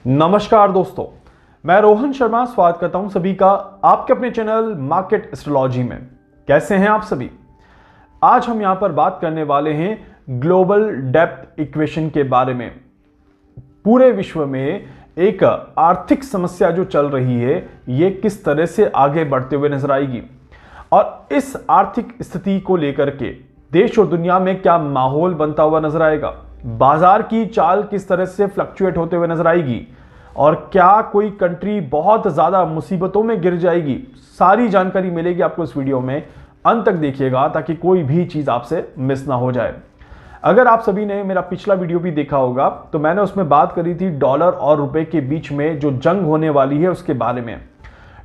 नमस्कार दोस्तों, मैं रोहन शर्मा स्वागत करता हूं सभी का आपके अपने चैनल मार्केट एस्ट्रोलॉजी में। कैसे हैं आप सभी? आज हम यहां पर बात करने वाले हैं ग्लोबल डेप्थ इक्वेशन के बारे में। पूरे विश्व में एक आर्थिक समस्या जो चल रही है, ये किस तरह से आगे बढ़ते हुए नजर आएगी और इस आर्थिक स्थिति को लेकर के देश और दुनिया में क्या माहौल बनता हुआ नजर आएगा, बाजार की चाल किस तरह से फ्लक्चुएट होते हुए नजर आएगी और क्या कोई कंट्री बहुत ज्यादा मुसीबतों में गिर जाएगी। सारी जानकारी मिलेगी आपको इस वीडियो में। अंत तक देखिएगा ताकि कोई भी चीज आपसे मिस ना हो जाए। अगर आप सभी ने मेरा पिछला वीडियो भी देखा होगा तो मैंने उसमें बात करी थी डॉलर और रुपए के बीच में जो जंग होने वाली है उसके बारे में।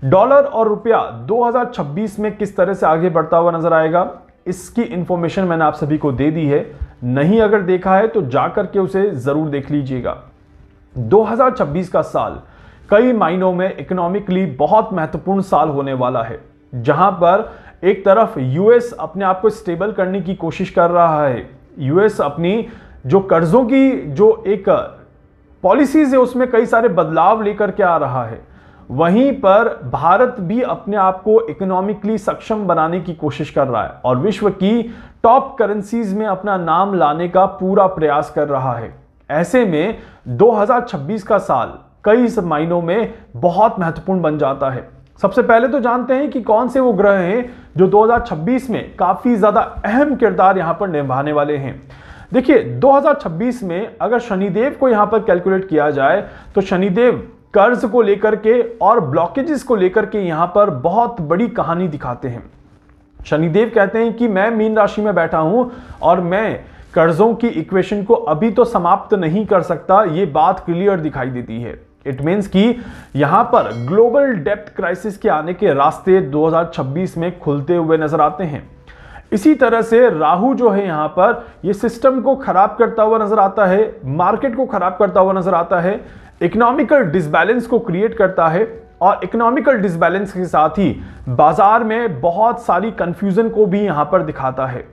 डॉलर और रुपया 2026 में किस तरह से आगे बढ़ता हुआ नजर आएगा, इसकी इंफॉर्मेशन मैंने आप सभी को दे दी है। नहीं अगर देखा है तो जाकर के उसे जरूर देख लीजिएगा। 2026 का साल कई मायनों में इकोनॉमिकली बहुत महत्वपूर्ण साल होने वाला है, जहां पर एक तरफ यूएस अपने आप को स्टेबल करने की कोशिश कर रहा है। यूएस अपनी जो कर्जों की जो एक पॉलिसीज है उसमें कई सारे बदलाव लेकर के आ रहा है। वहीं पर भारत भी अपने आप को इकोनॉमिकली सक्षम बनाने की कोशिश कर रहा है और विश्व की टॉप करेंसीज में अपना नाम लाने का पूरा प्रयास कर रहा है। ऐसे में 2026 का साल कई मायनों में बहुत महत्वपूर्ण बन जाता है। सबसे पहले तो जानते हैं कि कौन से वो ग्रह हैं जो 2026 में काफी ज्यादा अहम किरदार यहां पर निभाने वाले हैं। देखिए, 2026 में अगर शनिदेव को यहां पर कैलकुलेट किया जाए तो शनिदेव कर्ज को लेकर के और ब्लॉकेजेस को लेकर के यहां पर बहुत बड़ी कहानी दिखाते हैं। शनिदेव कहते हैं कि मैं मीन राशि में बैठा हूं और मैं कर्जों की इक्वेशन को अभी तो समाप्त नहीं कर सकता। ये बात क्लियर दिखाई देती है। इट मींस कि यहां पर ग्लोबल डेप्थ क्राइसिस के आने के रास्ते 2026 में खुलते हुए नजर आते हैं। इसी तरह से राहु जो है यहां पर ये सिस्टम को खराब करता हुआ नजर आता है, मार्केट को खराब करता हुआ नजर आता है, इकोनॉमिकल डिसबैलेंस को क्रिएट करता है और इकोनॉमिकल डिसबैलेंस के साथ ही बाजार में बहुत सारी कंफ्यूजन को भी यहां पर दिखाता है।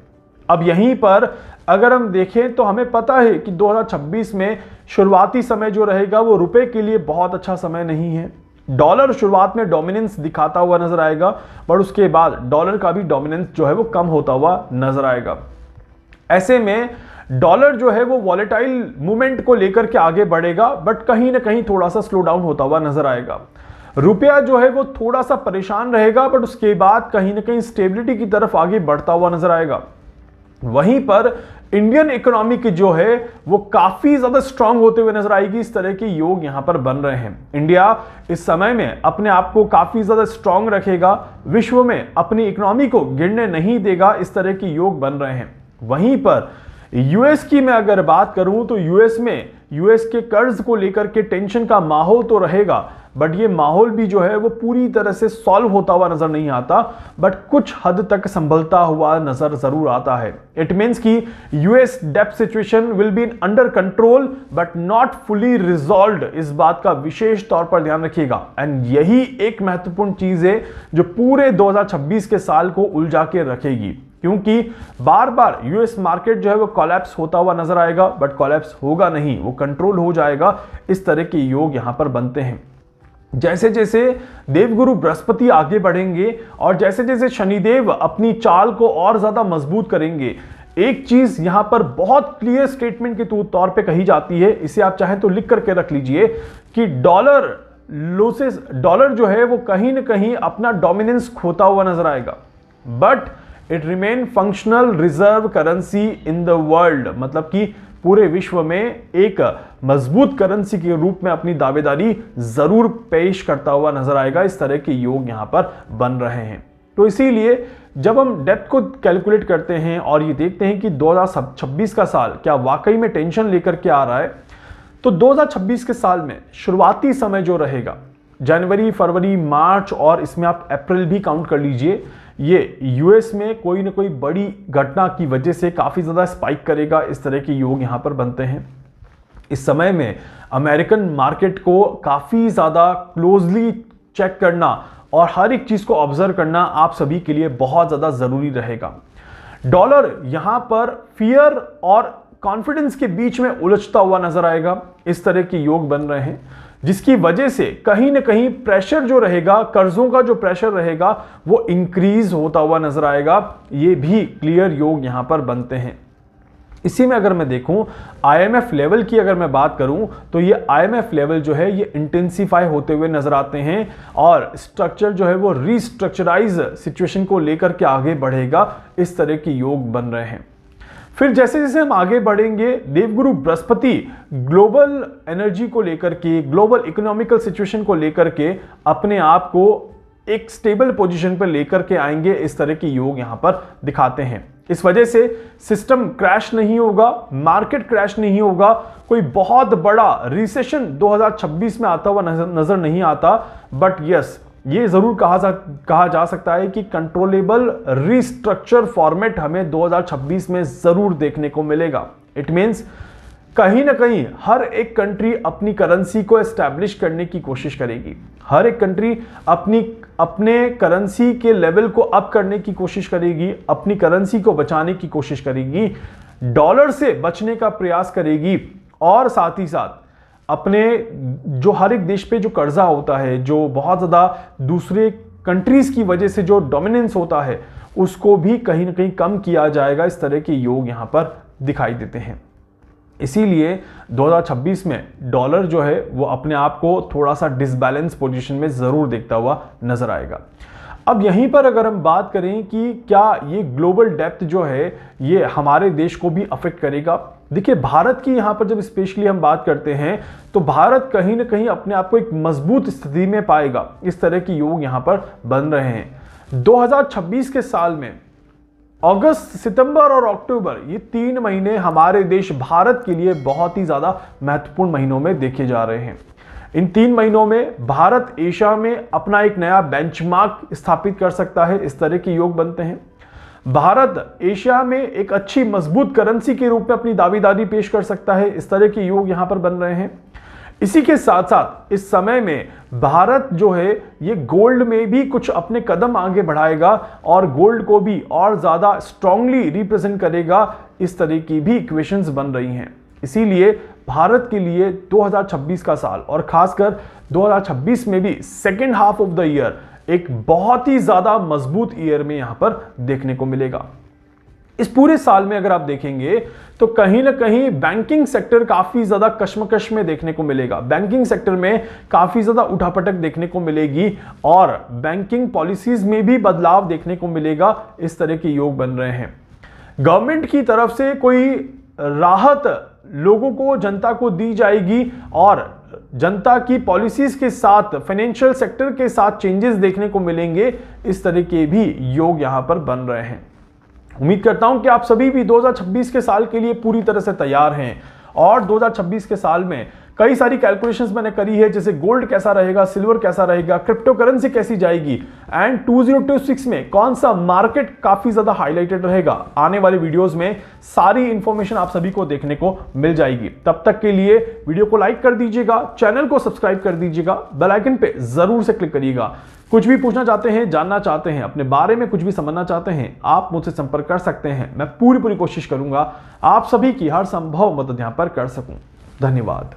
अब यहीं पर अगर हम देखें तो हमें पता है कि 2026 में शुरुआती समय जो रहेगा वो रुपए के लिए बहुत अच्छा समय नहीं है। डॉलर शुरुआत में डोमिनेंस दिखाता हुआ नजर आएगा, पर उसके बाद डॉलर का भी डोमिनेंस जो है वो कम होता हुआ नजर आएगा। ऐसे में डॉलर जो है वो वॉलेटाइल मूवमेंट को लेकर के आगे बढ़ेगा, बट कहीं ना कहीं थोड़ा सा स्लो डाउन होता हुआ नजर आएगा। रुपया जो है वो थोड़ा सा परेशान रहेगा, बट उसके बाद कहीं ना कहीं स्टेबिलिटी की तरफ आगे बढ़ता हुआ नजर आएगा। वहीं पर इंडियन इकोनॉमी की जो है वो काफी ज्यादा स्ट्रांग होते हुए नजर आएगी। इस तरह के योग यहां पर बन रहे हैं। इंडिया इस समय में अपने आप को काफी ज्यादा स्ट्रांग रखेगा, विश्व में अपनी इकोनॉमी को गिरने नहीं देगा। इस तरह के योग बन रहे हैं। वहीं पर यूएस की मैं अगर बात करूं तो यूएस के कर्ज को लेकर के टेंशन का माहौल तो रहेगा, बट ये माहौल भी जो है वो पूरी तरह से सॉल्व होता हुआ नजर नहीं आता, बट कुछ हद तक संभलता हुआ नजर जरूर आता है। इट मींस कि US depth situation will be under control but not fully resolved. इस बात का विशेष तौर पर ध्यान रखिएगा एंड यही एक महत्वपूर्ण चीज है जो पूरे 2026 के साल को उलझा के रखेगी, क्योंकि बार बार यूएस मार्केट जो है वो कोलैप्स होता हुआ नजर आएगा, बट कोलैप्स होगा नहीं, वो कंट्रोल हो जाएगा। इस तरह के योग यहां पर बनते हैं। जैसे जैसे देवगुरु बृहस्पति आगे बढ़ेंगे और जैसे जैसे शनिदेव अपनी चाल को और ज्यादा मजबूत करेंगे, एक चीज यहां पर बहुत क्लियर स्टेटमेंट के तौर पे कही जाती है, इसे आप चाहें तो लिख करके रख लीजिए कि डॉलर जो है वो कहीं ना कहीं अपना डोमिनेंस खोता हुआ नजर आएगा, but it remain functional reserve currency in the world. मतलब कि पूरे विश्व में एक मजबूत करेंसी के रूप में अपनी दावेदारी जरूर पेश करता हुआ नजर आएगा। इस तरह के योग यहां पर बन रहे हैं। तो इसीलिए जब हम डेप्थ को कैलकुलेट करते हैं और ये देखते हैं कि 2026 का साल क्या वाकई में टेंशन लेकर के आ रहा है, तो 2026 के साल में शुरुआती समय जो रहेगा जनवरी, फरवरी, मार्च और इसमें आप अप्रैल भी काउंट कर लीजिए, ये यूएस में कोई ना कोई बड़ी घटना की वजह से काफी ज्यादा स्पाइक करेगा। इस तरह के योग यहां पर बनते हैं। इस समय में अमेरिकन मार्केट को काफी ज्यादा क्लोजली चेक करना और हर एक चीज को ऑब्जर्व करना आप सभी के लिए बहुत ज्यादा जरूरी रहेगा। डॉलर यहां पर फियर और कॉन्फिडेंस के बीच में उलझता हुआ नजर आएगा। इस तरह के योग बन रहे हैं। जिसकी वजह से कहीं ना कहीं प्रेशर जो रहेगा, कर्जों का जो प्रेशर रहेगा वो इंक्रीज होता हुआ नजर आएगा। ये भी क्लियर योग यहां पर बनते हैं। इसी में अगर मैं देखूं IMF लेवल की अगर मैं बात करूं तो ये IMF लेवल जो है ये इंटेंसिफाई होते हुए नजर आते हैं और स्ट्रक्चर जो है वो रीस्ट्रक्चराइज सिचुएशन को लेकर के आगे बढ़ेगा। इस तरह के योग बन रहे हैं। फिर जैसे जैसे हम आगे बढ़ेंगे, देवगुरु बृहस्पति ग्लोबल एनर्जी को लेकर के, ग्लोबल इकोनॉमिकल सिचुएशन को लेकर के अपने आप को एक स्टेबल पोजीशन पर लेकर के आएंगे। इस तरह के योग यहां पर दिखाते हैं। इस वजह से सिस्टम क्रैश नहीं होगा, मार्केट क्रैश नहीं होगा, कोई बहुत बड़ा रिसेशन 2026 में आता हुआ नजर नहीं आता। बट यस, ये जरूर कहा जा सकता है कि कंट्रोलेबल रिस्ट्रक्चर फॉर्मेट हमें 2026 में जरूर देखने को मिलेगा। इट मींस कहीं ना कहीं हर एक कंट्री अपनी करेंसी को एस्टैब्लिश करने की कोशिश करेगी। हर एक कंट्री अपने करेंसी के लेवल को अप करने की कोशिश करेगी, अपनी करेंसी को बचाने की कोशिश करेगी, डॉलर से बचने का प्रयास करेगी और साथ ही साथ अपने जो हर एक देश पे जो कर्जा होता है, जो बहुत ज्यादा दूसरे कंट्रीज की वजह से जो डोमिनेंस होता है, उसको भी कहीं ना कहीं कम किया जाएगा। इस तरह के योग यहां पर दिखाई देते हैं। इसीलिए 2026 में डॉलर जो है वो अपने आप को थोड़ा सा डिसबैलेंस पोजीशन में जरूर देखता हुआ नजर आएगा। अब यहीं पर अगर हम बात करें कि क्या ये ग्लोबल डेप्थ जो है ये हमारे देश को भी अफेक्ट करेगा। देखिए, भारत की यहां पर जब स्पेशली हम बात करते हैं तो भारत कहीं ना कहीं अपने आप को एक मजबूत स्थिति में पाएगा। इस तरह के योग यहां पर बन रहे हैं। 2026 के साल में अगस्त, सितंबर और अक्टूबर, ये 3 महीने हमारे देश भारत के लिए बहुत ही ज्यादा महत्वपूर्ण महीनों में देखे जा रहे हैं। इन 3 महीनों में भारत एशिया में अपना एक नया बेंचमार्क स्थापित कर सकता है। इस तरह के योग बनते हैं। भारत एशिया में एक अच्छी मजबूत करेंसी के रूप में अपनी दावेदारी पेश कर सकता है। इस तरह के योग यहां पर बन रहे हैं। इसी के साथ साथ इस समय में भारत जो है ये गोल्ड में भी कुछ अपने कदम आगे बढ़ाएगा और गोल्ड को भी और ज्यादा स्ट्रांगली रिप्रेजेंट करेगा। इस तरह की भी इक्वेशंस बन रही हैं। इसीलिए भारत के लिए 2026 का साल और खासकर 2026 में भी second half of the year एक बहुत ही ज्यादा मजबूत ईयर में यहां पर देखने को मिलेगा। इस पूरे साल में अगर आप देखेंगे तो कहीं ना कहीं बैंकिंग सेक्टर काफी ज्यादा कश्मकश में देखने को मिलेगा। बैंकिंग सेक्टर में काफी ज्यादा उठापटक देखने को मिलेगी और बैंकिंग पॉलिसीज में भी बदलाव देखने को मिलेगा। इस तरह के योग बन रहे हैं। गवर्नमेंट की तरफ से कोई राहत लोगों को, जनता को दी जाएगी और जनता की पॉलिसीज के साथ फाइनेंशियल सेक्टर के साथ चेंजेस देखने को मिलेंगे। इस तरह के भी योग यहां पर बन रहे हैं। उम्मीद करता हूं कि आप सभी भी 2026 के साल के लिए पूरी तरह से तैयार हैं और 2026 के साल में कई सारी कैलकुलेशंस मैंने करी है, जैसे गोल्ड कैसा रहेगा, सिल्वर कैसा रहेगा, क्रिप्टो करेंसी कैसी जाएगी एंड 2026 में कौन सा मार्केट काफी ज्यादा हाईलाइटेड रहेगा। आने वाले वीडियोस में सारी इंफॉर्मेशन आप सभी को देखने को मिल जाएगी। तब तक के लिए वीडियो को लाइक कर दीजिएगा, चैनल को सब्सक्राइब कर दीजिएगा, बेल आइकन पे जरूर से क्लिक करिएगा। कुछ भी पूछना चाहते हैं, जानना चाहते हैं, अपने बारे में कुछ भी समझना चाहते हैं, आप मुझसे संपर्क कर सकते हैं। मैं पूरी कोशिश करूंगा आप सभी की हर संभव मदद यहां पर कर सकूं। धन्यवाद।